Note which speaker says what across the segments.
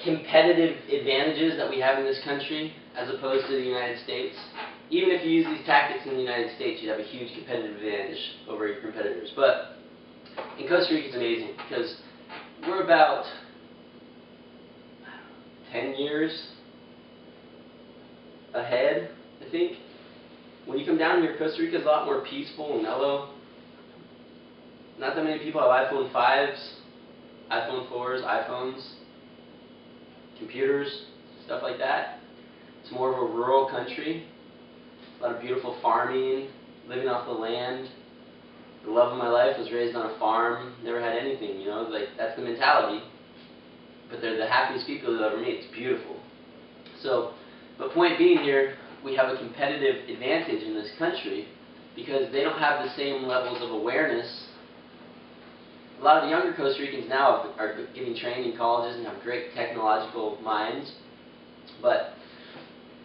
Speaker 1: competitive advantages that we have in this country as opposed to the United States. Even if you use these tactics in the United States, you'd have a huge competitive advantage over your competitors. But in Costa Rica, it's amazing because we're about 10 years ahead, I think. When you come down here, Costa Rica is a lot more peaceful and mellow. Not that many people have iPhone 5s, iPhone 4s, iPhones, computers, stuff like that. It's more of a rural country. A lot of beautiful farming, living off the land. The love of my life was raised on a farm, never had anything, you know, like that's the mentality. But they're the happiest people you'll ever meet. It's beautiful. So, but point being here, we have a competitive advantage in this country because they don't have the same levels of awareness. A lot of the younger Costa Ricans now are getting trained in colleges and have great technological minds, but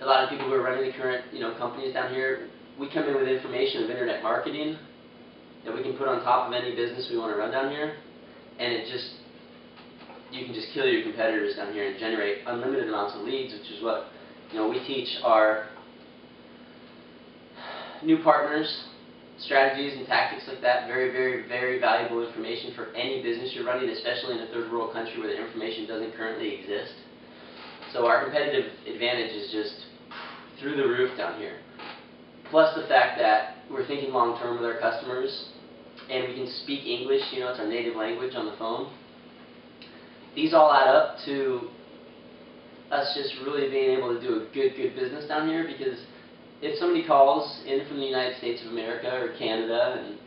Speaker 1: a lot of people who are running the current, companies down here, we come in with information of internet marketing that we can put on top of any business we want to run down here, and you can just kill your competitors down here and generate unlimited amounts of leads, which is what we teach our new partners, strategies and tactics like that. Very, very, very valuable information for any business you're running, especially in a third world country where the information doesn't currently exist. So our competitive advantage is just through the roof down here. Plus the fact that we're thinking long term with our customers and we can speak English, it's our native language on the phone. These all add up to us just really being able to do a good business down here, because if somebody calls in from the United States of America or Canada and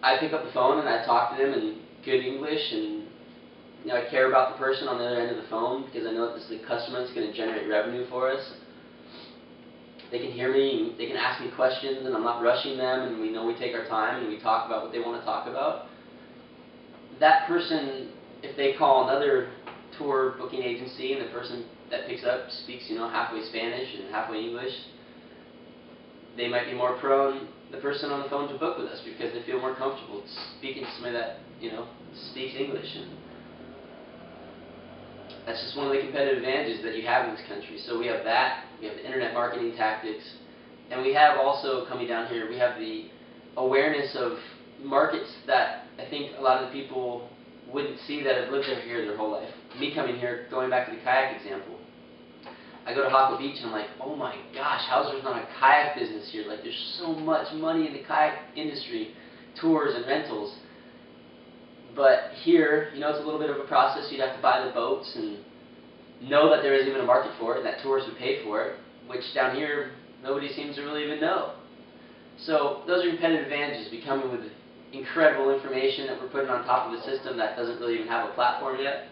Speaker 1: I pick up the phone and I talk to them in good English and I care about the person on the other end of the phone because I know that this is a customer that's going to generate revenue for us. They can hear me and they can ask me questions and I'm not rushing them, and we know we take our time and we talk about what they want to talk about. That person, if they call another tour booking agency and the person that picks up speaks, halfway Spanish and halfway English, they might be more prone, the person on the phone, to book with us because they feel more comfortable speaking to somebody that, speaks English. And that's just one of the competitive advantages that you have in this country. So we have that, we have the internet marketing tactics, and we have also, coming down here, we have the awareness of markets that I think a lot of the people wouldn't see that have lived here their whole life. Me coming here, going back to the kayak example, I go to Hawkle Beach and I'm like, oh my gosh, how's there not a kayak business here? Like, there's so much money in the kayak industry, tours and rentals. But here, it's a little bit of a process. You'd have to buy the boats and know that there isn't even a market for it and that tourists would pay for it, which down here, nobody seems to really even know. So those are competitive advantages, becoming with incredible information that we're putting on top of a system that doesn't really even have a platform yet.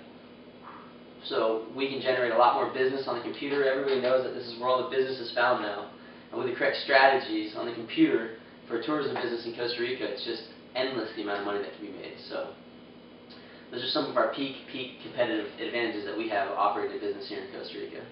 Speaker 1: So we can generate a lot more business on the computer. Everybody knows that this is where all the business is found now. And with the correct strategies on the computer for a tourism business in Costa Rica, it's just endless the amount of money that can be made. So those are some of our peak competitive advantages that we have operating a business here in Costa Rica.